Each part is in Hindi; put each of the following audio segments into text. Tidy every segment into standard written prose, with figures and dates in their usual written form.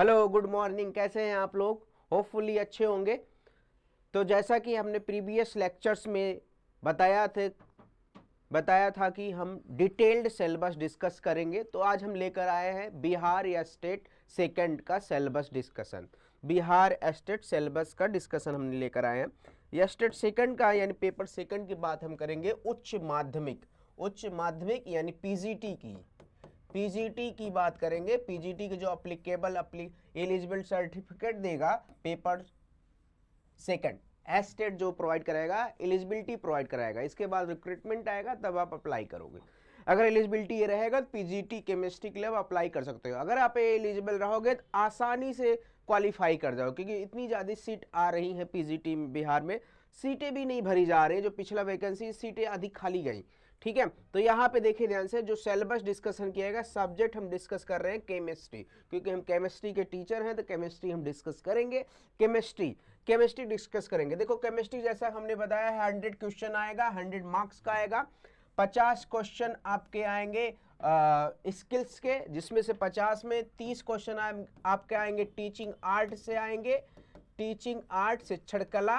Hello, good morning. कैसे हैं आप लोग? होपफुली अच्छे होंगे। तो जैसा कि हमने प्रीवियस लेक्चर्स में बताया था कि हम डिटेल्ड सिलेबस डिस्कस करेंगे, तो आज हम लेकर आए हैं बिहार स्टेट सेकंड का syllabus discussion. Bihar state syllabus का डिस्कशन हमने लेकर आए हैं। स्टेट सेकंड का यानी पेपर सेकंड की बात हम करेंगे उच्च माध्यमिक यानी पीजीटी की बात करेंगे। पीजीटी की जो एलिजिबल सर्टिफिकेट देगा पेपर सेकंड स्टेट जो प्रोवाइड कराएगा, एलिजिबिलिटी प्रोवाइड कराएगा। इसके बाद रिक्रूटमेंट आएगा, तब आप अप्लाई करोगे। अगर एलिजिबिलिटी ये रहेगा तो पीजीटी केमिस्ट्री के लिए आप अप्लाई कर सकते हो। अगर आप एलिजिबल रहोगे तो आसानी से क्वालिफाई कर जाओ, क्योंकि इतनी ज़्यादा सीट आ रही है पीजीटी बिहार में। सीटें भी नहीं भरी जा रही, जो पिछला वैकेंसी सीटें अधिक खाली गई। ठीक है, तो यहाँ पे देखिए ध्यान से, जो सिलेबस डिस्कशन किया गया, सब्जेक्ट हम डिस्कस कर रहे हैं केमिस्ट्री, क्योंकि हम केमिस्ट्री के टीचर हैं, तो केमिस्ट्री हम डिस्कस करेंगे। केमिस्ट्री डिस्कस करेंगे। देखो, केमिस्ट्री जैसा हमने बताया है 100 क्वेश्चन आएगा, 100 मार्क्स का आएगा। 50 क्वेश्चन आपके आएंगे स्किल्स के, जिसमें से 50 में 30 क्वेश्चन आपके आएंगे टीचिंग आर्ट से आएंगे। टीचिंग आर्ट, शिक्षण कला,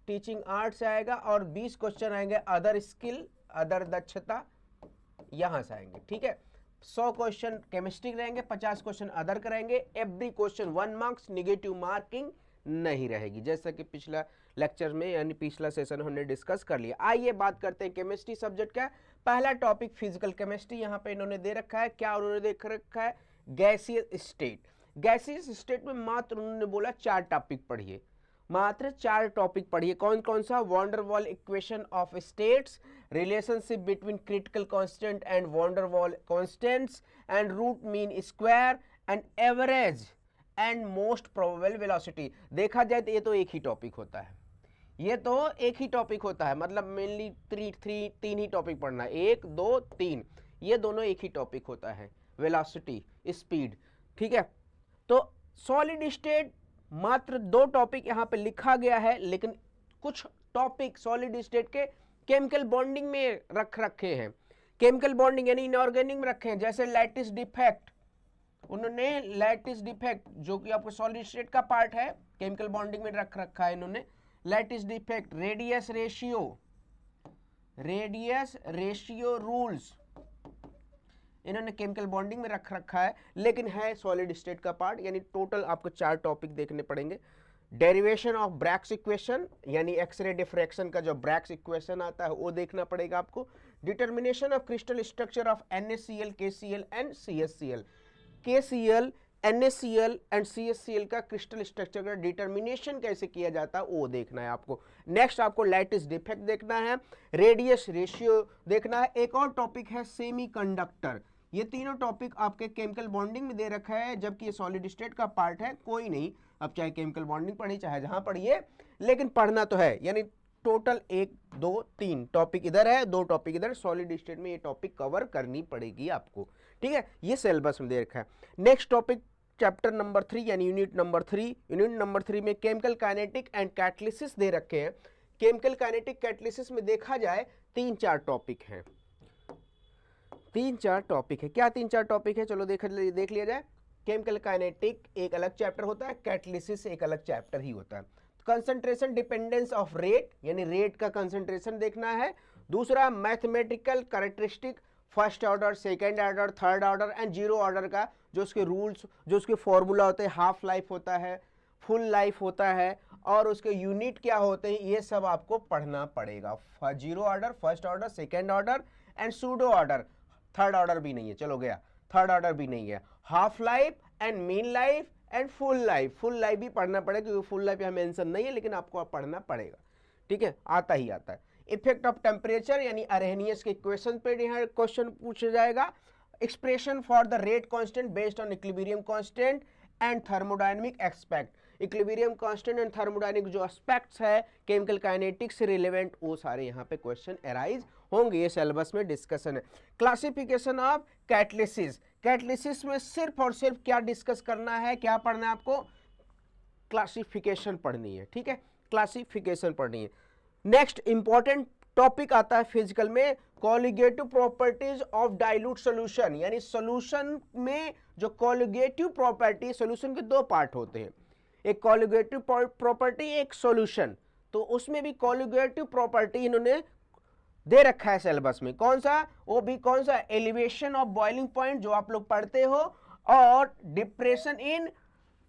टीचिंग आर्ट से आएगा। और 20 क्वेश्चन आएंगे अदर स्किल, अदर दक्षता, यहां से आएंगे। ठीक है, 100 क्वेश्चन केमिस्ट्री रहेंगे, 50 क्वेश्चन अदर करेंगे। Every question 1 marks, negative marking नहीं रहेगी, जैसा कि पिछला लेक्चर में यानी पिछला सेशन हमने डिस्कस कर लिया। आइए बात करते हैं केमिस्ट्री सब्जेक्ट का। पहला टॉपिक फिजिकल केमिस्ट्री, यहाँ पे इन्होंने दे रखा है। क्या उन्होंने देख रखा है? Gaseous state. गैसियस स्टेट में मात्र उन्होंने बोला 4 टॉपिक पढ़िए, मात्र 4 टॉपिक पढ़िए। कौन कौन सा? Van der Waals equation of states, relationship between critical constant and van der Waals constants, and root mean square, and average, and most probable velocity. देखा जाए तो ये तो एक ही टॉपिक होता है, मतलब मेनली तीन ही टॉपिक पढ़ना है, 1 2 3, ये दोनों एक ही टॉपिक होता है, वेलोसिटी, स्पीड। ठीक है, तो सॉलिड स्टेट मात्र 2 टॉपिक यहाँ पे लिखा गया है, लेकिन कुछ टॉपिक सॉलिड स्टेट के केमिकल बॉन्डिंग में रखे हैं। केमिकल बॉन्डिंग यानी इनऑर्गेनिक में रखे हैं, जैसे लैटिस डिफेक्ट। उन्होंने लैटिस डिफेक्ट, जो कि आपको सॉलिड स्टेट का पार्ट है, केमिकल बॉन्डिंग में रखा है इन्होंने। Lattice defect, radius ratio rules, इन्होंने केमिकल बॉन्डिंग में रखा है, लेकिन है सॉलिड स्टेट का पार्ट। यानी टोटल आपको 4 टॉपिक देखने पड़ेंगे। डेरिवेशन ऑफ ब्रैग्स इक्वेशन, यानी एक्सरे डिफ्रैक्शन का जो ब्रैग्स इक्वेशन आता है वो देखना पड़ेगा आपको। Determination of crystal structure of NaCl, KCl and CSCl। KCl, NaCl and CSCl का क्रिस्टल स्ट्रक्चर का डिटर्मिनेशन कैसे किया जाता है वो देखना है आपको। नेक्स्ट आपको लैटिस डिफेक्ट देखना है, रेडियस रेशियो देखना है। एक और टॉपिक है सेमीकंडक्टर। ये तीनों टॉपिक आपके केमिकल बॉन्डिंग में दे रखा है, जबकि ये सॉलिड स्टेट का पार्ट है। कोई नहीं, अब चाहे केमिकल बॉन्डिंग पढ़िए चाहे जहां पढ़िए, लेकिन पढ़ना तो है। यानी टोटल 1 2 3 टॉपिक इधर है, 2 टॉपिक इधर। सॉलिड स्टेट में ये टॉपिक कवर करनी पड़ेगी आपको। ठीक है, ये सिलेबस में दे रखा है। नेक्स्ट टॉपिक चैप्टर नंबर 3 यानी यूनिट नंबर 3 में केमिकल काइनेटिक एंड कैटालिसिस दे रखे हैं। केमिकल काइनेटिक कैटालिसिस में देखा जाए 3-4 टॉपिक हैं। 3-4 टॉपिक है। क्या 3-4 टॉपिक है? चलो देख लिया जाए। केमिकल काइनेटिक एक अलग चैप्टर होता है, कैटालिसिस एक अलग चैप्टर ही होता है। कंसंट्रेशन डिपेंडेंस ऑफ रेट, यानी रेट का कंसंट्रेशन देखना है। दूसरा mathematical characteristic, first order, second order, third order and zero order का जो उसके रूल्स, जो उसके फॉर्मूला होते हैं, हाफ लाइफ होता है, फुल लाइफ होता है, और उसके यूनिट क्या होते हैं, ये सब आपको पढ़ना पड़ेगा। Zero order, first order, second order and pseudo order. Third order भी नहीं है, चलो गया, थर्ड ऑर्डर भी नहीं है। Half life and mean life and full life भी पढ़ना पड़ेगा, क्योंकि फुल लाइफ यहाँ मेंशन नहीं है, लेकिन आपको पढ़ना पड़ेगा। ठीक है, आता ही आता है। इफेक्ट ऑफ टेम्परेचर यानी अरहेनियस के इक्वेशन पे यहाँ क्वेश्चन पूछा जाएगा। Expression for the rate constant based on equilibrium constant and thermodynamic aspect. Equilibrium constant and thermodynamic जो एस्पेक्ट्स है केमिकल काइनेटिक्स से रिलेवेंट, वो सारे यहाँ पे क्वेश्चन अराइज होंगे। ये सिलेबस में डिस्कशन है। क्लासिफिकेशन ऑफ कैटालिसिस, कैटालिसिस में सिर्फ और सिर्फ क्या डिस्कस करना है, क्या पढ़ना है आपको? क्लासिफिकेशन पढ़नी है। ठीक है, क्लासिफिकेशन पढ़नी है। नेक्स्ट इंपॉर्टेंट टॉपिक आता है फिजिकल में colligative properties of dilute solution, यानी सॉल्यूशन में जो कॉलिगेटिव प्रॉपर्टी, सॉल्यूशन के दो पार्ट होते हैं, एक कॉलिगेटिव प्रॉपर्टी एक सॉल्यूशन, तो उसमें भी कॉलिगेटिव प्रॉपर्टी इन्होंने दे रखा है सिलेबस में। कौन सा? वो भी कौन सा? एलिवेशन ऑफ बॉइलिंग पॉइंट जो आप लोग पढ़ते हो, और डिप्रेशन इन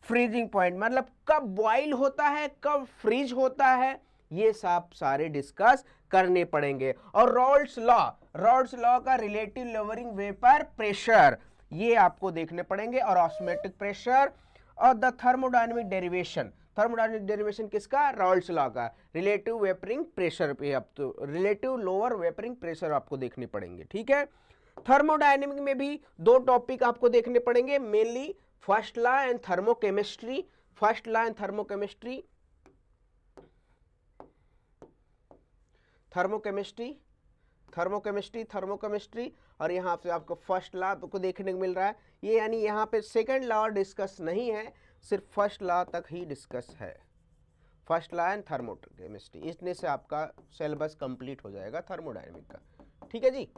फ्रीजिंग पॉइंट, मतलब कब बॉइल होता है कब फ्रीज होता है, ये सब सारे डिस्कस करने पड़ेंगे। और रॉल्स लॉ का रिलेटिव लोअरिंग वेपर प्रेशर, ये आपको देखने पड़ेंगे, और ऑस्मोटिक प्रेशर, और the thermodynamic derivation. Thermodynamic derivation किसका? रॉल्स लॉ का। रिलेटिव वेपरिंग प्रेशर पे अब तो रिलेटिव लोअर वेपरिंग प्रेशर आपको देखने पड़ेंगे, ठीक है। थर्मोडायनेमिक में भी दो टॉपिक आपको देखने पड़ेंगे mainly, first law and thermochemistry. First law and thermochemistry, thermochemistry, और यहाँ पे आपको फर्स्ट लॉ को देखने को मिल रहा है। ये यानी यहाँ पे सेकंड लॉ डिस्कस नहीं है, सिर्फ फर्स्ट लॉ तक ही डिस्कस है, फर्स्ट लॉ एंड थर्मोकेमिस्ट्री। इतने से आपका सिलेबस कंप्लीट हो जाएगा थर्मोडायनेमिक का, ठीक है जी,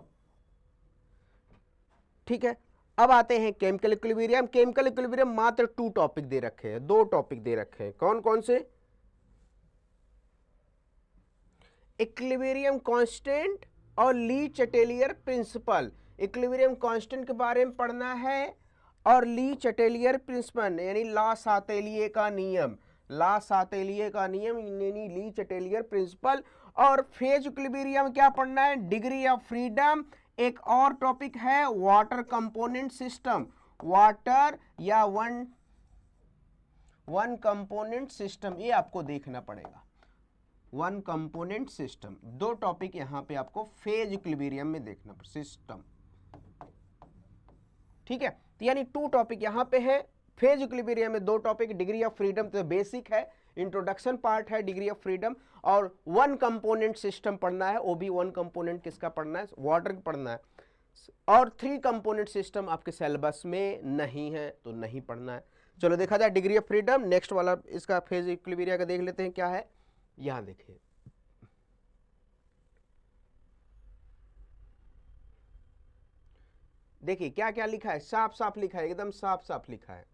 ठीक है। अब आते हैं केमिकल इक्विलिब्रियम। केमिकल इक्विलिब्रियम मात्र 2 टॉपिक दे रखे हैं, 2 टॉपिक दे रखे हैं। कौन कौन से? इक्विलिब्रियम कांस्टेंट और ली चटेलियर प्रिंसिपल। इक्विलिब्रियम कांस्टेंट के बारे में पढ़ना है, और ली चटेलियर प्रिंसिपल यानी ला सातेलिए का नियम, ला सातेलिए का नियम यानी ली चटेलियर प्रिंसिपल। और फेज इक्विलिब्रियम क्या पढ़ना है? Degree of freedom. एक और टॉपिक है वाटर कंपोनेंट सिस्टम, वाटर या वन कंपोनेंट सिस्टम, ये आपको देखना पड़ेगा, वन कंपोनेंट सिस्टम। 2 टॉपिक यहां पे आपको फेज इक्विलिब्रियम में देखना पड़ेगा, सिस्टम, ठीक है। तो यानी 2 टॉपिक यहां पे है फेज इक्विलिब्रियम में, 2 टॉपिक। डिग्री ऑफ फ्रीडम तो बेसिक है, इंट्रोडक्शन पार्ट है डिग्री ऑफ फ्रीडम, और वन कंपोनेंट सिस्टम पढ़ना है, वो भी वन कंपोनेंट किसका पढ़ना है? वाटर का पढ़ना है। और 3 कंपोनेंट सिस्टम आपके सिलेबस में नहीं है तो नहीं पढ़ना है। चलो देखा जाए डिग्री ऑफ फ्रीडम। नेक्स्ट वाला इसका फेज इक्विलिब्रियम का देख लेते हैं क्या है। यहां देखिए, देखिए क्या क्या लिखा है, साफ साफ लिखा है, एकदम साफ साफ लिखा है।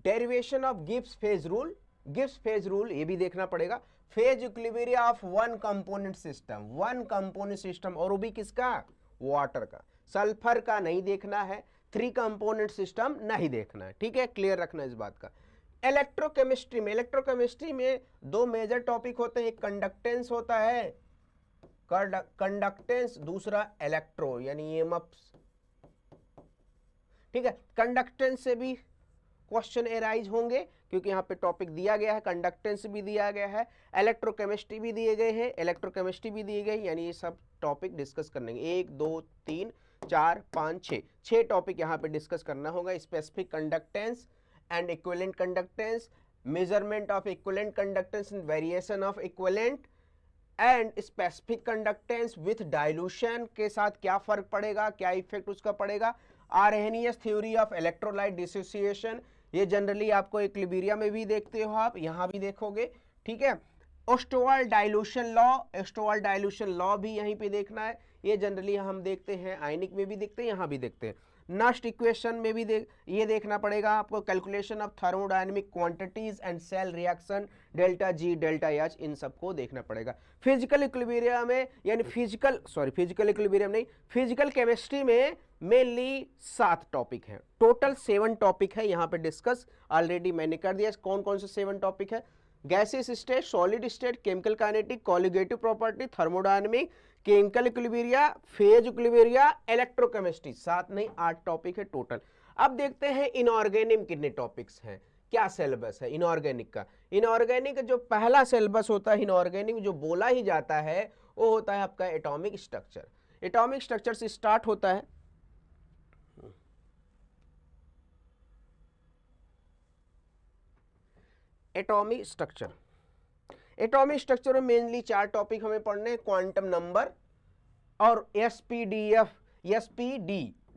Derivation of Gibbs phase rule, Gibbs phase rule ये भी देखना पड़ेगा। Phase equilibrium of one component system, one component system, और वो भी किसका? वाटर का। सल्फर का नहीं देखना है, 3 कंपोनेंट सिस्टम नहीं देखना है, ठीक है, क्लियर रखना इस बात का। इलेक्ट्रोकेमिस्ट्री में 2 मेजर टॉपिक होते हैं, एक कंडक्टेंस होता है, कंडक्टेंस, दूसरा इलेक्ट्रो यानी ईएमएफ, ठीक है। कंडक्टेंस से भी क्वेश्चन एराइज होंगे क्योंकि यहाँ पे टॉपिक दिया गया है, कंडक्टेंस भी दिया गया है, इलेक्ट्रोकेमिस्ट्री भी दिए गए हैं, इलेक्ट्रोकेमिस्ट्री भी दिए गए, यानी ये सब टॉपिक डिस्कस करने, 1 2 3 4 5 6 टॉपिक यहाँ पे डिस्कस करना होगा। Specific conductance and equivalent conductance, measurement of equivalent conductance and variation of equivalent, and specific conductance with dilution के साथ क्या फर्क पड़ेगा, क्या इफेक्ट उसका पड़ेगा। Arrhenius theory of electrolyte dissociation, ये जनरली आपको इक्विलिब्रियम में भी देखते हो, आप यहां भी देखोगे, ठीक है। ओस्टोवाल डाइल्यूशन लॉ, ओस्टोवाल डाइल्यूशन लॉ भी यहीं पे देखना है, ये जनरली हम देखते हैं, आयनिक में भी देखते हैं, यहां भी देखते हैं। नस्ट इक्वेशन में भी ये देखना पड़ेगा आपको, calculation of thermodynamic quantities and cell reaction, delta G delta H, इन सबको देखना पड़ेगा। फिजिकल इक्विलिब्रियम में यानी फिजिकल इक्विलिब्रियम नहीं, फिजिकल केमिस्ट्री में मेनली 7 टॉपिक है, टोटल 7 टॉपिक है यहाँ पे डिस्कस, ऑलरेडी मैंने कर दिया। कौन कौन से 7 टॉपिक है? Gaseous state, solid state, chemical kinetic, colligative property, thermodynamic, chemical equilibrium, phase equilibrium, electrochemistry, 7 नहीं 8 टॉपिक है टोटल। अब देखते हैं इनऑर्गेनिक कितने टॉपिक्स हैं, क्या सिलेबस है इनऑर्गेनिक का। इनऑर्गेनिक जो पहला सिलेबस होता है इनऑर्गेनिक जो बोला ही जाता है वो होता है आपका एटॉमिक स्ट्रक्चर। एटॉमिक स्ट्रक्चर से स्टार्ट होता है, एटॉमिक स्ट्रक्चर। एटॉमिक स्ट्रक्चर में मेनली 4 टॉपिक हमें पढ़ने हैं, क्वांटम नंबर और एसपीडी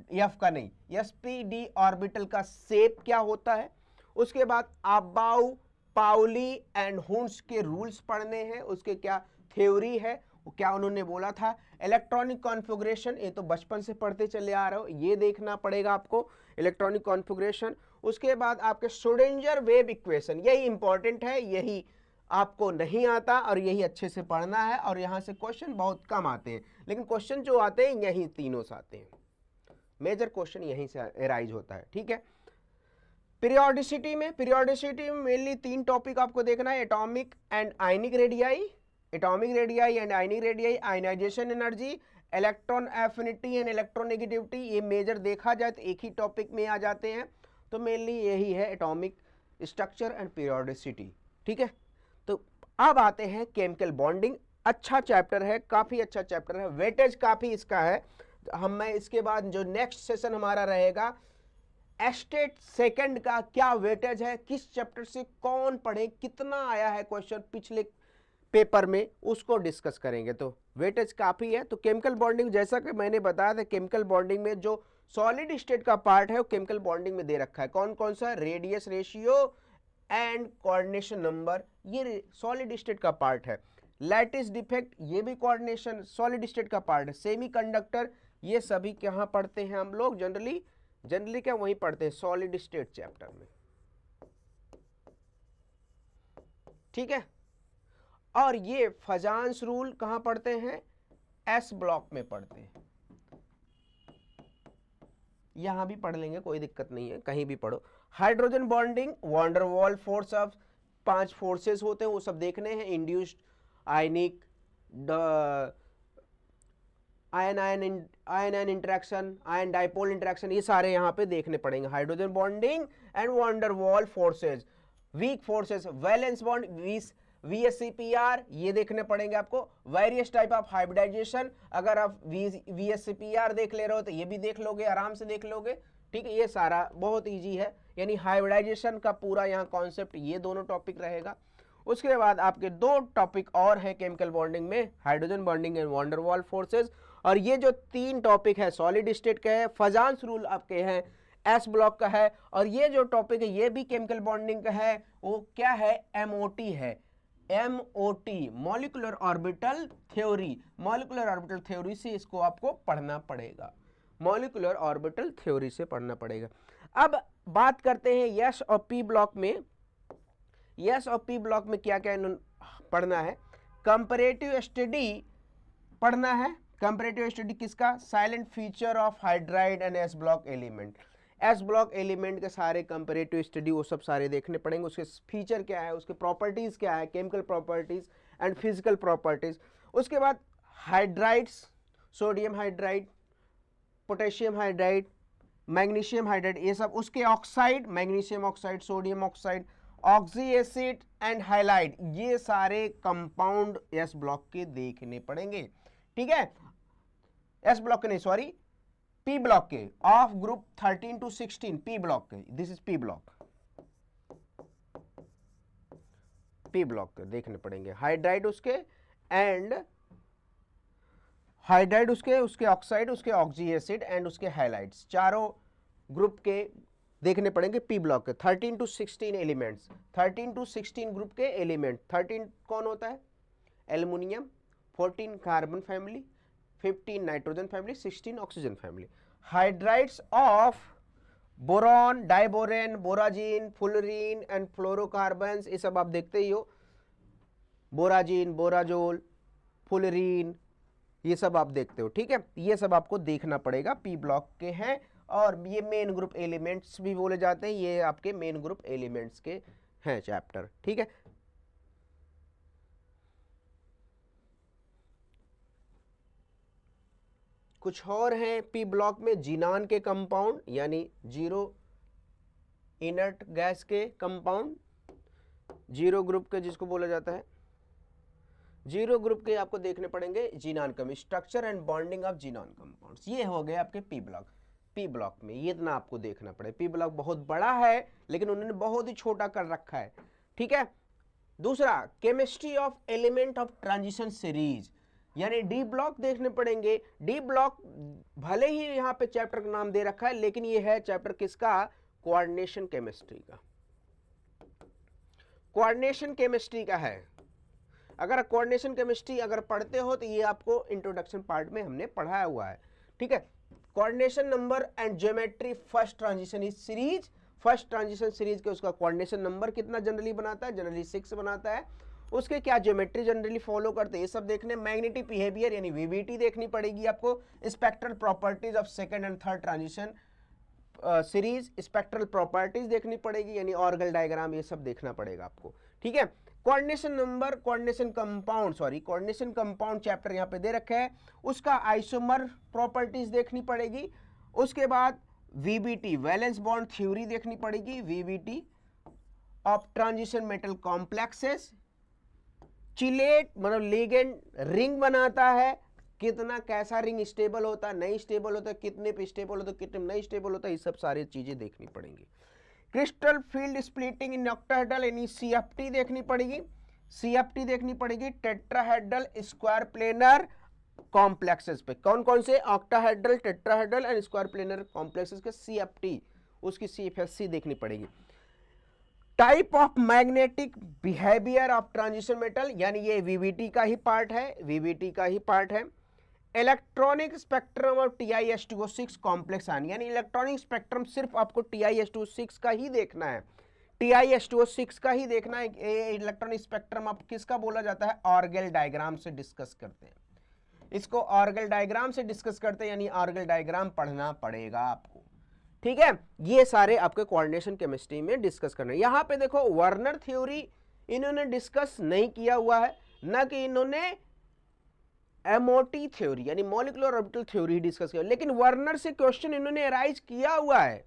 एफ का नहीं, sp-d ऑर्बिटल का शेप क्या होता है। उसके बाद अबाउ पाउली एंड हुंस के रूल्स पढ़ने हैं, उसके क्या थ्योरी है, वो क्या उन्होंने बोला था। इलेक्ट्रॉनिक कॉन्फ़िगरेशन ये तो बचपन से पढ़ते चले आ रहे हो, ये देखना पड़ेगा आपको इलेक्ट्रॉनिक कॉन्फ़िगरेशन। उसके बाद आपके श्रोडिंगर वेव इक्वेशन, यही इंपॉर्टेंट है, यही आपको नहीं आता और यही अच्छे से पढ़ना है। और यहाँ से क्वेश्चन बहुत कम आते हैं, लेकिन क्वेश्चन जो आते हैं यही तीनों से आते हैं, मेजर क्वेश्चन यहीं से अराइज होता है, ठीक है। पीरियोडिसिटी में मेनली 3 टॉपिक आपको देखना है, atomic and ionic radii, atomic radii and ionic radii, ionisation energy, electron affinity and electronegativity, ये मेजर देखा जाए तो एक ही टॉपिक में आ जाते हैं। तो मेनली यही है एटॉमिक स्ट्रक्चर एंड पीरियोडिसिटी, ठीक है। तो अब आते हैं केमिकल बॉन्डिंग, अच्छा चैप्टर है, काफी अच्छा चैप्टर है, वेटेज काफी इसका है। मैं इसके बाद जो नेक्स्ट सेशन हमारा रहेगा एस्टेट सेकंड का क्या वेटेज है, किस चैप्टर से कौन पढ़े, कितना आया है क्वेश्चन पिछले पेपर में, उसको डिस्कस करेंगे। तो वेटेज काफी है। तो केमिकल बॉन्डिंग जैसा कि मैंने बताया था, केमिकल बॉन्डिंग में जो सॉलिड स्टेट का पार्ट है वो केमिकल बॉन्डिंग में दे रखा है, कौन कौन सा, radius ratio and coordination number, ये सॉलिड स्टेट का पार्ट है। लैटिस डिफेक्ट, ये भी कोऑर्डिनेशन सॉलिड स्टेट का पार्ट है। सेमीकंडक्टर, ये सभी कहाँ पढ़ते हैं हम लोग, जनरली क्या वहीं पढ़ते हैं, सॉलिड स्टेट चैप्टर में, ठीक है। और ये फजांस रूल कहां पढ़ते हैं, एस ब्लॉक में पढ़ते हैं, यहां भी पढ़ लेंगे, कोई दिक्कत नहीं है, कहीं भी पढ़ो। Hydrogen bonding, van der Waals force of 5 forces होते हैं, वो सब देखने हैं, induced, ionic, ion interaction, ion dipole interaction, ये सारे यहाँ पे देखने पड़ेंगे। Hydrogen bonding and van der Waals forces, weak forces, valence bond, VSCPR, ये देखने पड़ेंगे आपको। वेरियस टाइप ऑफ हाइब्रिडाइजेशन, अगर आप VSCPR देख ले रहे हो तो ये भी देख लोगे, आराम से देख लोगे, ठीक है। ये सारा बहुत इजी है, यानी हाइब्रिडाइजेशन का पूरा यहाँ कॉन्सेप्ट, ये दोनों टॉपिक रहेगा। उसके बाद आपके 2 टॉपिक और हैं केमिकल बॉन्डिंग में, hydrogen bonding and van der Waals forces, और ये जो 3 टॉपिक है सॉलिड स्टेट का है, फजांस रूल आपके हैं, एस ब्लॉक का है, और ये जो टॉपिक है ये भी केमिकल बॉन्डिंग का है, वो क्या है, MOT है, MOT, molecular orbital theory. Molecular orbital theory से इसको आपको पढ़ना पड़ेगा, मॉलिक्यूलर ऑर्बिटल थ्योरी से पढ़ना पड़ेगा। अब बात करते हैं यस और पी ब्लॉक में। यस और पी ब्लॉक में क्या क्या पढ़ना है, कंपैरेटिव स्टडी पढ़ना है। कंपैरेटिव स्टडी किसका, silent feature of hydride and S block element, S block element के सारे कंपैरेटिव स्टडी वो सब सारे देखने पड़ेंगे, उसके फीचर क्या है, उसके प्रॉपर्टीज क्या है, chemical properties and physical properties. उसके बाद hydrides, sodium hydride, potassium hydride, magnesium hydride, ये सब, उसके oxide, magnesium oxide, sodium oxide, oxy acid and halide, ये सारे कंपाउंड एस ब्लॉक के देखने पड़ेंगे, ठीक है। एस ब्लॉक के नहीं, सॉरी, पी ब्लॉक के, of group 13 to 16, P block के, this is P block, P block के देखने पड़ेंगे। हाइड्राइड उसके एंड हाइड्राइड उसके ऑक्साइड, उसके ऑक्सी एसिड एंड उसके हाइलाइड्स, चारों ग्रुप के देखने पड़ेंगे पी ब्लॉक के। 13 to 16 एलिमेंट्स, 13 to 16 ग्रुप के एलिमेंट। 13 कौन होता है, aluminium, 14 carbon family, 15 nitrogen family, 16 oxygen family. Hydrides of boron, diborane, borazine, fullerene and fluorocarbons, ये सब आप देखते ही हो, बोराजीन, बोराजोल, फुलरीन, ये सब आप देखते हो, ठीक है। ये सब आपको देखना पड़ेगा, पी ब्लॉक के हैं, और ये मेन ग्रुप एलिमेंट्स भी बोले जाते हैं, ये आपके मेन ग्रुप एलिमेंट्स के हैं चैप्टर, ठीक है। कुछ और हैं पी ब्लॉक में, जीनान के कंपाउंड, यानी जीरो इनर्ट गैस के कंपाउंड, जीरो ग्रुप के जिसको बोला जाता है, जीरो ग्रुप के आपको देखने पड़ेंगे जीनान कम, structure and bonding of xenon compounds, ये हो गए आपके पी ब्लॉक। पी ब्लॉक में ये इतना आपको देखना पड़े, पी ब्लॉक बहुत बड़ा है लेकिन उन्होंने बहुत ही छोटा कर रखा है, ठीक है। दूसरा, chemistry of element of transition series, यानी डी ब्लॉक देखने पड़ेंगे। डी ब्लॉक भले ही यहाँ पे चैप्टर का नाम दे रखा है, लेकिन ये है चैप्टर किसका? कोऑर्डिनेशन केमिस्ट्री का। कोऑर्डिनेशन केमिस्ट्री का है। अगर कोऑर्डिनेशन केमिस्ट्री अगर पढ़ते हो तो ये आपको इंट्रोडक्शन पार्ट में हमने पढ़ाया हुआ है, ठीक है। Coordination number and geometry first transition is series. First transition series के उसका कोऑर्डिनेशन नंबर कितना जनरली बनाता है? जनरली 6 बनाता है। उसके क्या ज्योमेट्री जनरली फॉलो करते हैं, ये सब देखने। मैग्नेटिक बिहेवियर यानी वीबीटी देखनी पड़ेगी आपको। Spectral properties of second and third transition series, spectral properties देखनी पड़ेगी, यानी ऑर्गल डायग्राम, ये सब देखना पड़ेगा आपको, ठीक है। Coordination number, coordination compound, sorry coordination compound chapter यहाँ पे दे रखा है, उसका आइसोमर प्रॉपर्टीज देखनी पड़ेगी। उसके बाद वीबीटी वैलेंस बॉन्ड थ्योरी देखनी पड़ेगी, VBT of transition metal complexes. Chelate मतलब लिगेंड रिंग बनाता है, कितना कैसा रिंग स्टेबल होता है, नहीं स्टेबल होता है, कितने पे स्टेबल होता है, कितने नहीं स्टेबल होता है, ये सब सारी चीजें देखनी पड़ेंगी। Crystal field splitting in octahedral यानी सीएफटी देखनी पड़ेगी, सीएफटी देखनी पड़ेगी। टेट्राहेड्रल स्क्वायर प्लेनर कॉम्प्लेक्सेस पे कौन कौन से? Octahedral, tetrahedral and square planar complexes के सीएफटी, उसकी सीएफएससी देखनी पड़ेगी। Type of magnetic behaviour of transition metal, यानी ये वीबीटी का ही पार्ट है, वीबीटी का ही पार्ट है। Electronic spectrum of TiS2O6 complex ion, यानी इलेक्ट्रॉनिक स्पेक्ट्रम सिर्फ आपको TiS2O6 का ही देखना है, TiS2O6 का ही देखना है। इलेक्ट्रॉनिक स्पेक्ट्रम आप किसका बोला जाता है? ऑर्गल डायग्राम से डिस्कस करते हैं इसको, ऑर्गल डायग्राम से डिस्कस करते हैं, यानी ऑर्गल डायग्राम पढ़ना पड़ेगा आपको, ठीक है। ये सारे आपके कोऑर्डिनेशन केमिस्ट्री में डिस्कस करना है। यहां पे देखो वर्नर थ्योरी इन्होंने डिस्कस नहीं किया हुआ है, ना कि इन्होंने एमओटी थ्योरी यानी मॉलिक्यूलर ऑर्बिटल थ्योरी डिस्कस किया, लेकिन वर्नर से क्वेश्चन इन्होंने अराइज किया हुआ है।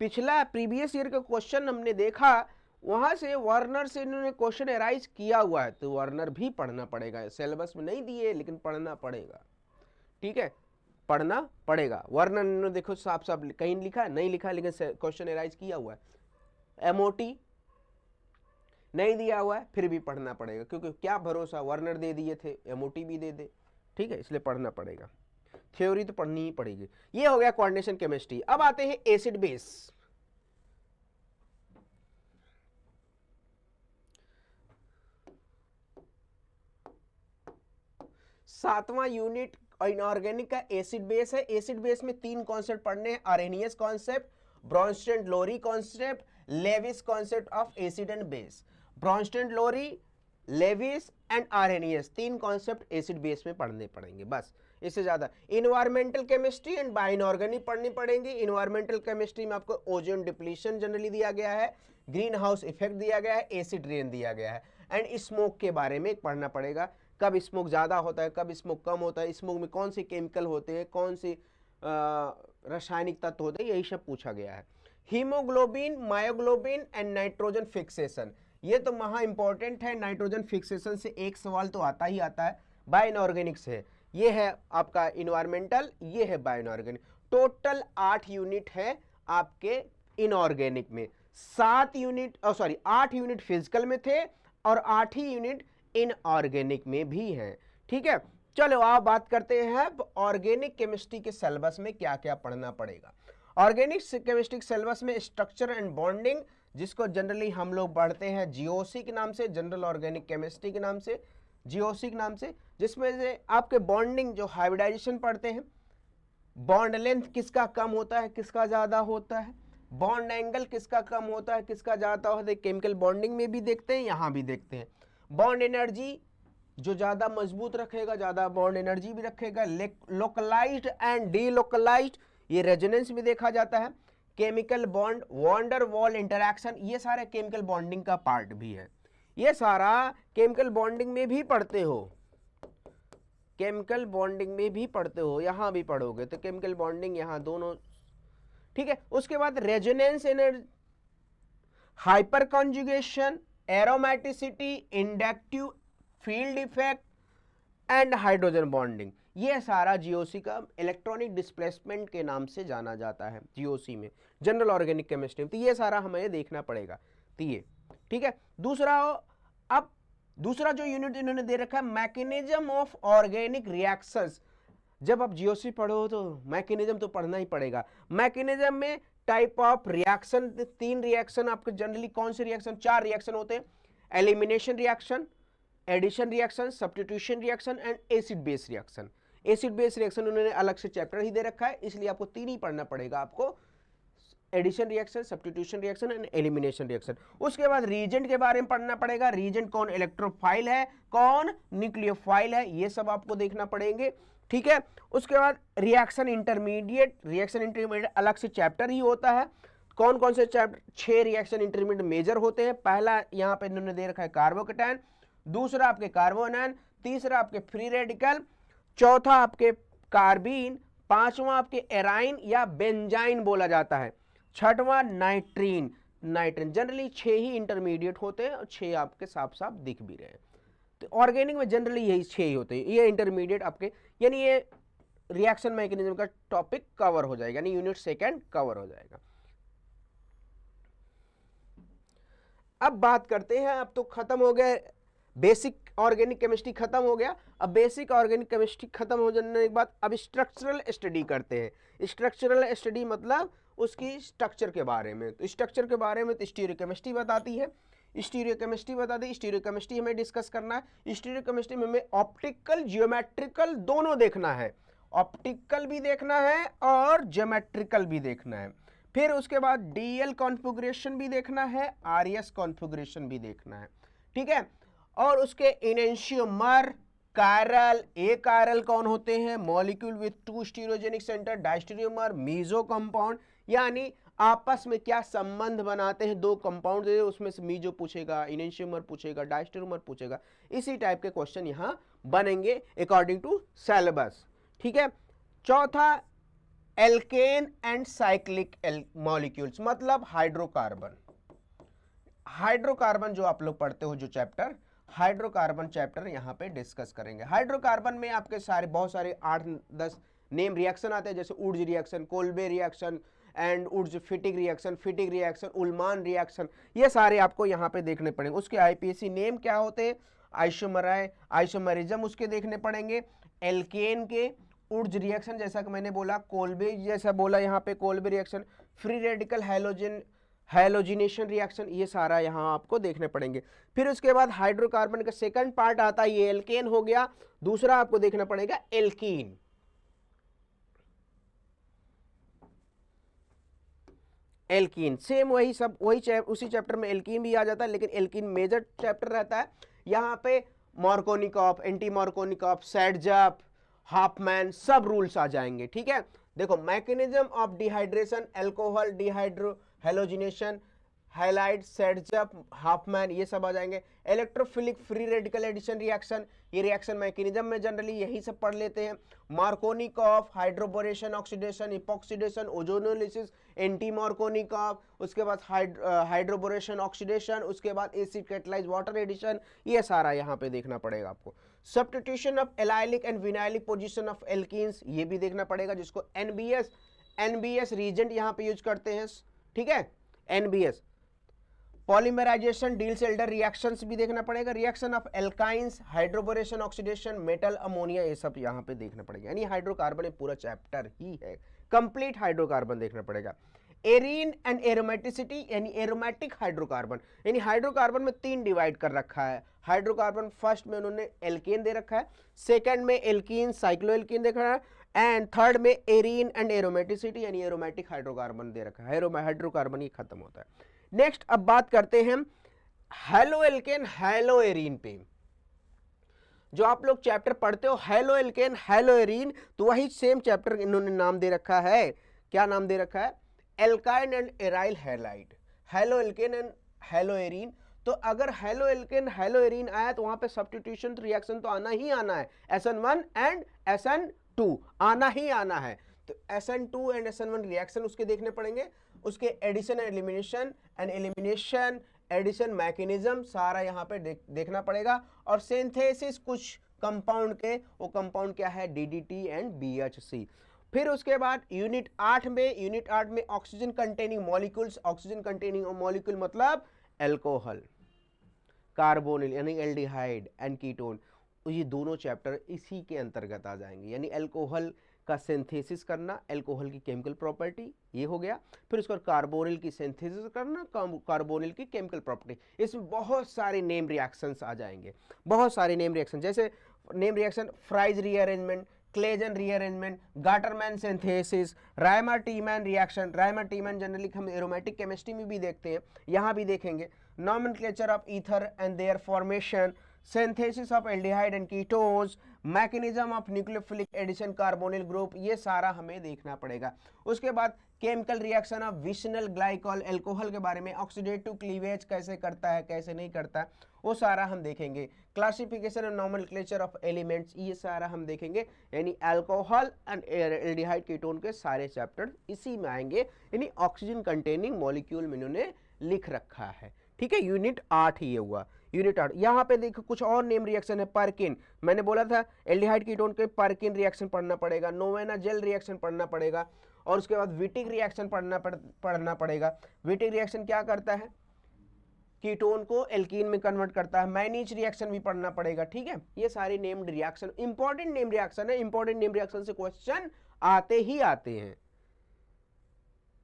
पिछला प्रीवियस ईयर का क्वेश्चन हमने देखा, वहां से वर्नर से इन्होंने क्वेश्चन अराइज किया हुआ है, तो वर्नर भी पढ़ना पड़ेगा। सिलेबस में नहीं दिए लेकिन पढ़ना पड़ेगा, ठीक है, पढ़ना पड़ेगा। वर्नर इन्होंने देखो साफ साफ कहीं लिखा नहीं लिखा, लेकिन क्वेश्चन अराइज किया हुआ है। एमओटी नहीं दिया हुआ है, फिर भी पढ़ना पड़ेगा, क्योंकि क्या भरोसा, वर्नर दे दिए थे, एमओटी भी दे दे, ठीक है, इसलिए पढ़ना पड़ेगा। थ्योरी तो पढ़नी ही पड़ेगी। ये हो गया कोऑर्डिनेशन केमिस्ट्री। अब आते हैं एसिड बेस। सातवां यूनिट इनऑर्गेनिक का एसिड बेस है। एसिड बेस में 3 कॉन्सेप्ट पढ़ने हैं, Arrhenius concept, Bronsted Lowry concept, Lewis concept of acid and base. Bronsted Lowry, Lewis and Arrhenius 3 concept acid base में पढ़ने पड़ेंगे, बस, इससे ज्यादा। इन्वायरमेंटल केमिस्ट्री एंड बायोइनऑर्गेनिक पढ़नी पड़ेंगी। इन्वायरमेंटल केमिस्ट्री में आपको ओजोन डिप्लीशन जनरली दिया गया है, ग्रीन हाउस इफेक्ट दिया गया है, एसिड रेन दिया गया है, एंड स्मोक के बारे में पढ़ना पड़ेगा। कब स्मोक ज़्यादा होता है, कब स्मोक कम होता है, स्मोक में कौन से केमिकल होते हैं, कौन से रासायनिक तत्व होते हैं, यही सब पूछा गया है। Haemoglobin, myoglobin and nitrogen fixation, ये तो महा इंपॉर्टेंट है। नाइट्रोजन फिक्सेशन से एक सवाल तो आता ही आता है। बायोइनऑर्गेनिक से, ये है आपका इन्वायरमेंटल, ये है बायोइनऑर्गेनिक। टोटल 8 यूनिट है आपके इनऑर्गेनिक में। 8 यूनिट फिजिकल में थे और 8 ही यूनिट इनऑर्गेनिक में भी है, ठीक है। चलो आप बात करते हैं ऑर्गेनिक केमिस्ट्री के सिलेबस में क्या क्या पढ़ना पड़ेगा। ऑर्गेनिक केमिस्ट्री के सिलेबस में स्ट्रक्चर एंड बॉन्डिंग, जिसको जनरली हम लोग पढ़ते हैं जीओसी के नाम से, जनरल ऑर्गेनिक केमिस्ट्री के नाम से, जीओसी के नाम से, जिसमें से आपके बॉन्डिंग जो हाइब्रिडाइजेशन पढ़ते हैं, बॉन्ड लेंथ किसका कम होता है, किसका ज्यादा होता है, बॉन्ड एंगल किसका कम होता है, किसका ज्यादा होता है, केमिकल बॉन्डिंग में भी देखते हैं, यहां भी देखते हैं। बॉन्ड एनर्जी जो ज्यादा मजबूत रखेगा, ज्यादा बॉन्ड एनर्जी भी रखेगा। लोकलाइज्ड एंड डीलोकलाइज्ड, ये रेजोनेंस भी देखा जाता है। Chemical bond, van der Waals interaction, ये सारे केमिकल बॉन्डिंग का पार्ट भी है। ये सारा केमिकल बॉन्डिंग में भी पढ़ते हो, केमिकल बॉन्डिंग में भी पढ़ते हो, यहां भी पढ़ोगे तो केमिकल बॉन्डिंग यहां दोनों, ठीक है। उसके बाद resonance energy, hyper conjugation, aromaticity, inductive field effect and hydrogen bonding, ये सारा जीओसी का इलेक्ट्रॉनिक डिस्प्लेसमेंट के नाम से जाना जाता है जीओसी में, जनरल ऑर्गेनिक केमिस्ट्री में। तो ये सारा हमें देखना पड़ेगा, तो ये ठीक है। दूसरा, अब दूसरा जो यूनिट इन्होंने दे रखा है मैकेनिज्म ऑफ ऑर्गेनिक रिएक्शंस। जब आप जीओसी पढ़ो तो मैकेनिज्म तो पढ़ना ही पड़ेगा। मैकेनिज्म में टाइप ऑफ रिएक्शन, 3 रिएक्शन आपके जनरली कौन से रिएक्शन, 4 रिएक्शन होते हैं, elimination reaction, addition reaction, substitution reaction and acid base reaction. Acid base reaction उन्होंने अलग से चैप्टर ही दे रखा है, इसलिए आपको 3 ही पढ़ना पड़ेगा आपको, addition reaction, substitution reaction and elimination reaction. उसके बाद रीजेंट के बारे में पढ़ना पड़ेगा, रीजेंट कौन इलेक्ट्रोफाइल है, कौन न्यूक्लियोफाइल है, ये सब आपको देखना पड़ेंगे, ठीक है। उसके बाद रिएक्शन इंटरमीडिएट, रिएक्शन इंटरमीडिएट अलग से चैप्टर ही होता है। कौन कौन से चैप्टर, 6 रिएक्शन इंटरमीडिएट मेजर होते हैं। पहला यहाँ पे इन्होंने दे रखा है कार्बोकेटायन, दूसरा आपके कार्बोनायन, तीसरा आपके फ्री रेडिकल, चौथा आपके कार्बीन, पांचवा आपके एराइन या बेंजाइन बोला जाता है, छठवां नाइट्रीन। नाइट्रीन जनरली 6 ही इंटरमीडिएट होते हैं और 6 आपके साफ साफ दिख भी रहे हैं। तो ऑर्गेनिक में जनरली यही 6 ही होते हैं, ये इंटरमीडिएट आपके, यानी ये रिएक्शन मैकेनिज्म का टॉपिक कवर हो जाएगा, यानी यूनिट 2 कवर हो जाएगा। अब बात करते हैं, अब तो खत्म हो गया बेसिक ऑर्गेनिक केमिस्ट्री, खत्म हो गया। अब बेसिक ऑर्गेनिक केमिस्ट्री खत्म हो जाने के बाद अब स्ट्रक्चरल स्टडी करते हैं। स्ट्रक्चरल स्टडी मतलब उसकी स्ट्रक्चर के बारे में। तो स्ट्रक्चर के बारे में तो स्टीरियोकेमिस्ट्री बताती है, स्टीरियोकेमिस्ट्री बताती है, स्टीरियोकेमिस्ट्री हमें डिस्कस करना है। स्टीरियोकेमिस्ट्री में हमें ऑप्टिकल जियोमेट्रिकल दोनों देखना है, ऑप्टिकल भी देखना है और जियोमेट्रिकल भी देखना है। फिर उसके बाद डीएल कॉन्फ़िगरेशन भी देखना है, आरएस कॉन्फ़िगरेशन भी देखना है, ठीक है। और उसके इनेंशियोमर, कायरल, ए कायरल कौन होते हैं, molecule with 2 stereogenic centre, diastereomer, meso compound, यानी आपस में क्या संबंध बनाते हैं, 2 कंपाउंड दे, उसमें से मीजो पूछेगा, इनेंशियोमर पूछेगा, डायस्टेरियोमर पूछेगा, इसी टाइप के क्वेश्चन यहां बनेंगे अकॉर्डिंग टू सिलेबस, ठीक है। चौथा एल्केन एंड साइक्लिक मॉलिक्यूल्स, मतलब हाइड्रोकार्बन। हाइड्रोकार्बन जो आप लोग पढ़ते हो, जो चैप्टर हाइड्रोकार्बन चैप्टर यहां पे डिस्कस करेंगे। हाइड्रोकार्बन में आपके सारे बहुत सारे 8-10 नेम रिएक्शन आते हैं, जैसे Wurtz reaction, Kolbe reaction and Wurtz Fittig reaction, Ullmann reaction, ये सारे आपको यहाँ पे देखने पड़ेंगे। उसके आईपीएसी नेम क्या होते हैं, आइसोमरिज्म उसके देखने पड़ेंगे, एल्केन के, उड्ज रिएक्शन जैसा कि मैंने बोला, कोल्बे जैसा बोला यहाँ पे Kolbe reaction, free radical halogenation reaction, ये सारा यहाँ आपको देखने पड़ेंगे। फिर उसके बाद हाइड्रोकार्बन का सेकंड पार्ट आता है, ये एल्केन हो गया, दूसरा आपको देखना पड़ेगा एल्कीन। एल्कीन सेम वही सब वही उसी चैप्टर में एल्कीन भी आ जाता है, लेकिन एल्कीन मेजर चैप्टर रहता है। यहाँ पे Markovnikov, anti Markovnikov, Saytzeff, Hofmann सब रूल्स आ जाएंगे, ठीक है। देखो mechanism of dehydration, alcohol dehydrohalogenation, halide, Saytzeff, Hofmann, ये सब आ जाएंगे। Electrophilic free radical addition reaction, ये रिएक्शन मैकेनिज्म में जनरली यही सब पढ़ लेते हैं। Markovnikov, hydroboration oxidation, epoxidation, ozonolysis, anti Markovnikov, उसके बाद हाइड्रोबोरेशन ऑक्सीडेशन, उसके बाद एसिड कैटलाइज वाटर एडिशन, ये सारा यहाँ पे देखना पड़ेगा आपको। Substitution of allylic and vinylic position of alkenes, ये भी देखना पड़ेगा, जिसको एनबीएस रीजेंट यहाँ पे यूज करते हैं, ठीक है, एनबीएस। पॉलीमराइजेशन, डील-सेल्डर रिएक्शंस भी देखना पड़ेगा, reaction of alkynes, hydroboration oxidation, metal ammonia, ये सब यहाँ पे देखना पड़ेगा। यानी हाइड्रोकार्बन पूरा चैप्टर ही है, कंप्लीट हाइड्रोकार्बन देखना पड़ेगा। एरीन एंड एरोमेटिसिटी, यानी एरोमेटिक हाइड्रोकार्बन, यानी हाइड्रोकार्बन में 3 डिवाइड कर रखा है हाइड्रोकार्बन। फर्स्ट में उन्होंने एल्केन दे रखा है, सेकंड में एल्कीन साइक्लोएल्कीन दे रखा है, एंड थर्ड में एरीन एंड एरोमेटिसिटी, यानी एरोमेटिक हाइड्रोकार्बन दे रखा है। हाइड्रोकार्बन ही खत्म होता है। नेक्स्ट अब बात करते हैं हैलोएल्केन हैलोएरीन पे। जो आप लोग चैप्टर पढ़ते हो हैलोएल्केन हैलोएरीन, तो वही सेम चैप्टर इन्होंने नाम दे रखा है, क्या नाम दे रखा है, alkyne and aryl halide, haloalkane and haloarene. तो अगर हैलोएल्केन हैलोएरीन आया तो वहां पे सब्स्टिट्यूशन रिएक्शन तो आना ही आना है, SN1 एंड SN2 आना ही आना है। तो SN2 एंड SN1 रिएक्शन उसके देखने पड़ेंगे, उसके addition and elimination addition mechanism सारा यहाँ पे देखना पड़ेगा। और सिंथेसिस कुछ कंपाउंड के, वो कंपाउंड क्या है, DDT एंड BHC। फिर उसके बाद यूनिट 8 में oxygen containing molecules, oxygen containing molecule मतलब अल्कोहल, कार्बोनिल यानी एल्डिहाइड एंड कीटोन, ये दोनों चैप्टर इसी के अंतर्गत आ जाएंगे। यानी अल्कोहल का सिंथेसिस करना, अल्कोहल की केमिकल प्रॉपर्टी, ये हो गया। फिर उसके बाद कार्बोनिल की सिंथेसिस करना, कार्बोनिल की केमिकल प्रॉपर्टी। इसमें बहुत सारे नेम रिएक्शंस आ जाएंगे, बहुत सारे नेम रिएक्शन, जैसे name reaction Fries rearrangement, Claisen rearrangement, Gattermann synthesis, Reimer Tiemann reaction. Reimer Tiemann generally हम एरोमेटिक केमिस्ट्री में भी देखते हैं, यहाँ भी देखेंगे। Nomenclature of ether and their formation, synthesis of aldehyde and ketones, mechanism of nucleophilic addition carbonyl group, ये सारा हमें देखना पड़ेगा। उसके बाद chemical reaction of vicinal glycol, alcohol के बारे में, ऑक्सीडेटिव क्लीवेज कैसे करता है कैसे नहीं करता, वो सारा हम देखेंगे। Classification of nomenclature of elements, ये सारा हम देखेंगे। यानी अल्कोहल एंड एल्डिहाइड कीटोन के सारे चैप्टर इसी में आएंगे। यानी ऑक्सीजन कंटेनिंग मॉलिक्यूल में इन्होंने लिख रखा है। ठीक है, यूनिट 8 ये हुआ। यूनिट 8 यहाँ पे देखो कुछ और नेम रिएक्शन है। पर्किन, मैंने बोला था एल्डिहाइड कीटोन के पर्किन रिएक्शन पढ़ना पड़ेगा, नोवेना जेल रिएक्शन पढ़ना पड़ेगा, और उसके बाद विटिक रिएक्शन पढ़ना पड़ेगा। विटिक रिएक्शन क्या करता है, कीटोन को एल्कीन में कन्वर्ट करता है। मैनीज रिएक्शन भी पढ़ना पड़ेगा। ठीक है, ये सारे named reaction important name reaction है। इंपॉर्टेंट नेम रिएक्शन से क्वेश्चन आते ही आते हैं।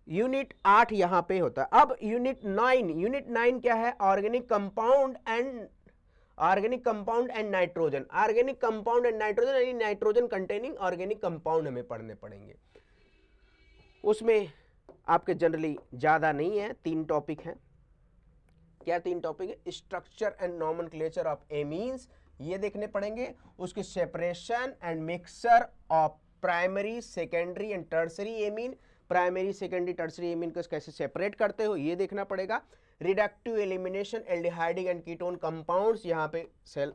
यूनिट 8 यहां पे होता है। अब यूनिट 9 क्या है, organic compound and nitrogen. Organic compound and nitrogen यानी नाइट्रोजन कंटेनिंग ऑर्गेनिक कंपाउंड हमें पढ़ने पड़ेंगे। उसमें आपके जनरली ज्यादा नहीं है, 3 टॉपिक हैं। क्या 3 टॉपिक है, structure and nomenclature of amines, ये देखने पड़ेंगे। उसके separation and mixture of primary secondary and tertiary amine, primary secondary tertiary amine को कैसे सेपरेट करते हो ये देखना पड़ेगा। Reductive elimination aldehyde and ketone compounds, यहाँ पे सेल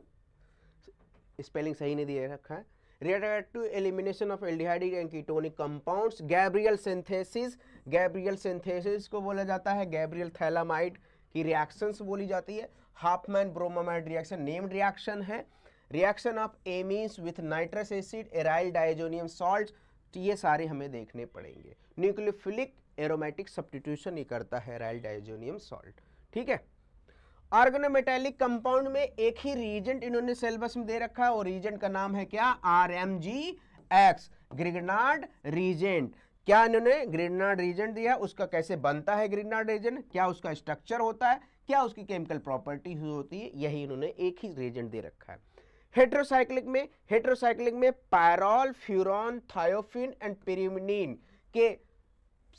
स्पेलिंग सही नहीं दिया रखा है। Reductive elimination of aldehyde and ketonic compounds, Gabriel synthesis, Gabriel synthesis को बोला जाता है, गैब्रियल थैलामाइड की रिएक्शंस बोली जाती है। Hofmann bromamide reaction named reaction है। Reaction of amines with nitrous acid, aryl diazonium salt, ये सारे हमें देखने पड़ेंगे। न्यूक्लियोफिलिक एरोमेटिक सब्स्टिट्यूशन ये करता है एराइल डाइजोनियम सॉल्ट। ठीक है, ऑर्गेनोमेटालिक कंपाउंड में एक ही रीजेंट इन्होंने सिलेबस में दे रखा है, और रीजेंट का नाम है क्या, RMGX, ग्रिग्नार्ड रीजेंट। क्या इन्होंने ग्रिग्नार्ड रीजेंट दिया, उसका कैसे बनता है ग्रिग्नार्ड रीजेंट, क्या उसका स्ट्रक्चर होता है, क्या उसकी केमिकल प्रॉपर्टी होती है, यही इन्होंने एक ही रीजेंट दे रखा है। हेट्रोसाइक्लिक में pyrrole, furan, thiophene and pyrimidine के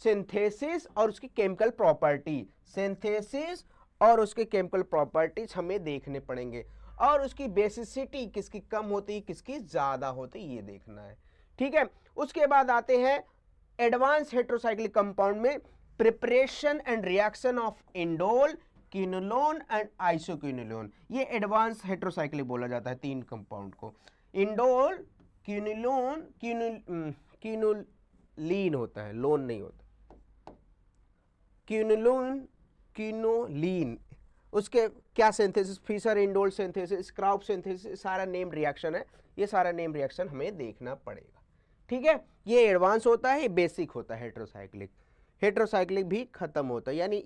सिंथेसिस और उसकी केमिकल प्रॉपर्टी, सिंथेसिस और उसके केमिकल प्रॉपर्टीज हमें देखने पड़ेंगे, और उसकी बेसिसिटी किसकी कम होती किसकी ज्यादा होती ये देखना है। ठीक है, उसके बाद आते हैं एडवांस हेट्रोसाइक्लिक कंपाउंड में preparation and reaction of indole, quinolone and isoquinolone, ये एडवांस हेट्रोसाइक्लिक बोला जाता है 3 कंपाउंड को। इंडोल, क्विनोलोन, क्विनोलीन होता है, लोन नहीं होता, क्विनोलोन, क्विनोलीन, उसके क्या synthesis, Fischer indole synthesis, Skraup synthesis, सारा नेम रिएक्शन है। ये सारा नेम रिएक्शन हमें देखना पड़ेगा। ठीक है, ये एडवांस होता है, बेसिक होता है हेट्रोसाइक्लिक। हेट्रोसाइक्लिक भी खत्म होता है, यानी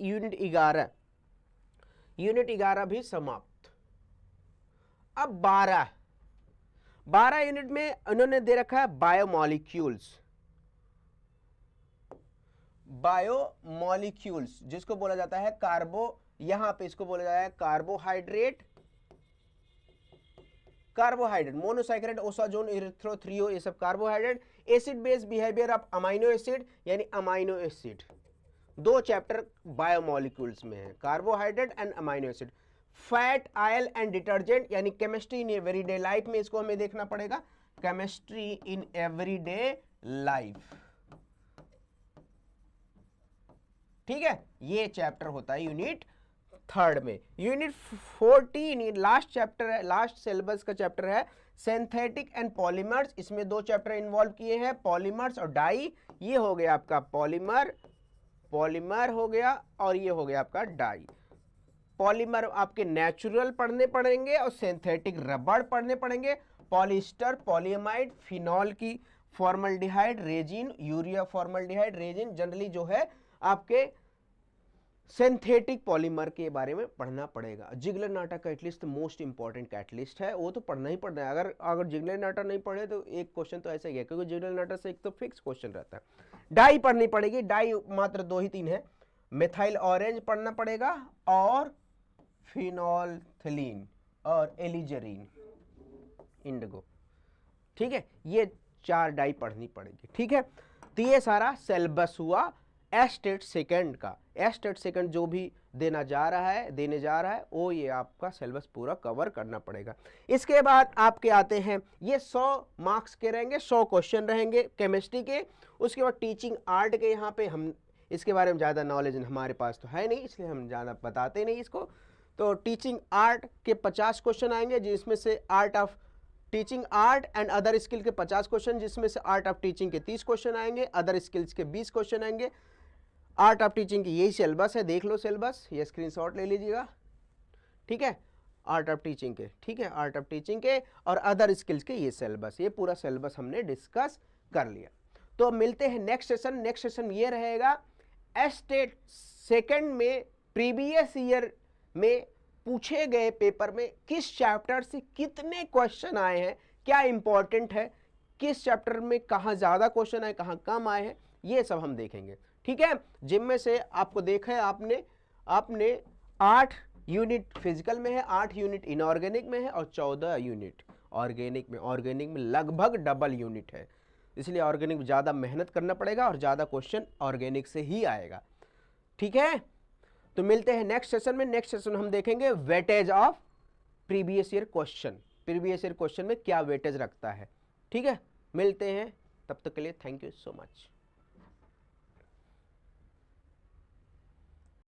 यूनिट 11 भी समाप्त। अब 12 यूनिट में उन्होंने दे रखा है बायोमॉलिक्यूल्स, जिसको बोला जाता है यहां पे इसको बोला जाता है कार्बोहाइड्रेट, मोनोसाइक्राइड, ओसाजोन, इरिथ्रोथ्रियो, ये सब carbohydrate. Acid base behaviour of amino acid, यानी अमाइनो एसिड, 2 चैप्टर बायोमॉलिक्यूल्स में है, carbohydrate and amino acid. Fat, oil and detergent, यानी केमिस्ट्री इन एवरीडे लाइफ में इसको हमें देखना पड़ेगा, केमिस्ट्री इन एवरीडे लाइफ। ठीक है, ये चैप्टर होता है यूनिट 3 में। यूनिट 14 लास्ट चैप्टर है, लास्ट सिलेबस का चैप्टर है, सिंथेटिक एंड पॉलीमर्स। इसमें 2 चैप्टर इन्वॉल्व किए हैं, पॉलीमर्स और डाई। ये हो गया आपका पॉलीमर हो गया, और ये हो गया आपका डाई। पॉलीमर आपके नेचुरल पढ़ने पड़ेंगे और सिंथेटिक रबड़ पढ़ने पड़ेंगे। पॉलिस्टर, पॉलीएमाइड, फिनॉल की formaldehyde, resin, urea formaldehyde, resin generally जो है आपके सिंथेटिक पॉलीमर के बारे में पढ़ना पड़ेगा। जिगलर नाटा कैटलिस्ट मोस्ट इंपॉर्टेंट कैटलिस्ट है, वो तो पढ़ना ही पड़ना है। अगर जिगलर नाटा नहीं पढ़े तो एक क्वेश्चन तो ऐसा ही है, क्योंकि जिगलर नाटा से एक तो फिक्स क्वेश्चन रहता है। डाई पढ़नी पड़ेगी, डाई मात्र 2 ही 3 है। मिथाइल ऑरेंज पढ़ना पड़ेगा और फिनोल्फथलीन और एलिजरीन इंडिगो, ठीक है, ये 4 डाई पढ़नी पड़ेगी, ठीक है। तो ये सारा सिलेबस हुआ एस्टेट सेकंड का। एस्टेट सेकंड जो भी देने जा रहा है वो ये आपका सिलेबस पूरा कवर करना पड़ेगा। इसके बाद आपके आते हैं ये 100 मार्क्स के रहेंगे, 100 क्वेश्चन रहेंगे केमिस्ट्री के। उसके बाद टीचिंग आर्ट के, यहाँ पे हम इसके बारे में ज़्यादा नॉलेज हमारे पास तो है नहीं, इसलिए हम ज़्यादा बताते नहीं इसको। तो टीचिंग आर्ट के 50 क्वेश्चन आएंगे, जिसमें से art of teaching art and other skill के 50 क्वेश्चन, जिसमें से आर्ट ऑफ टीचिंग के 30 क्वेश्चन आएंगे, अदर स्किल्स के 20 क्वेश्चन आएंगे। आर्ट ऑफ टीचिंग की यही सिलेबस है, देख लो सिलेबस, ये स्क्रीनशॉट ले लीजिएगा, ठीक है। आर्ट ऑफ टीचिंग के, ठीक है, आर्ट ऑफ टीचिंग के और अदर स्किल्स के ये सिलेबस, ये पूरा सिलेबस हमने डिस्कस कर लिया। तो मिलते हैं नेक्स्ट सेशन। नेक्स्ट सेशन ये रहेगा एस्टेट सेकंड में प्रीवियस ईयर में पूछे गए पेपर में किस चैप्टर से कितने क्वेश्चन आए हैं, क्या इंपॉर्टेंट है, किस चैप्टर में कहाँ ज़्यादा क्वेश्चन आए, कहाँ कम आए हैं, ये सब हम देखेंगे, ठीक है। जिनमें से आपको देखा है आपने 8 यूनिट फिजिकल में है, 8 यूनिट इनऑर्गेनिक में है और 14 यूनिट ऑर्गेनिक में। ऑर्गेनिक में लगभग डबल यूनिट है, इसलिए ऑर्गेनिक में ज़्यादा मेहनत करना पड़ेगा और ज़्यादा क्वेश्चन ऑर्गेनिक से ही आएगा, ठीक है। तो मिलते हैं नेक्स्ट सेशन में। नेक्स्ट सेशन हम देखेंगे weightage of previous year question, previous year question में क्या वेटेज रखता है, ठीक है। मिलते हैं, तब तक के लिए थैंक यू सो मच।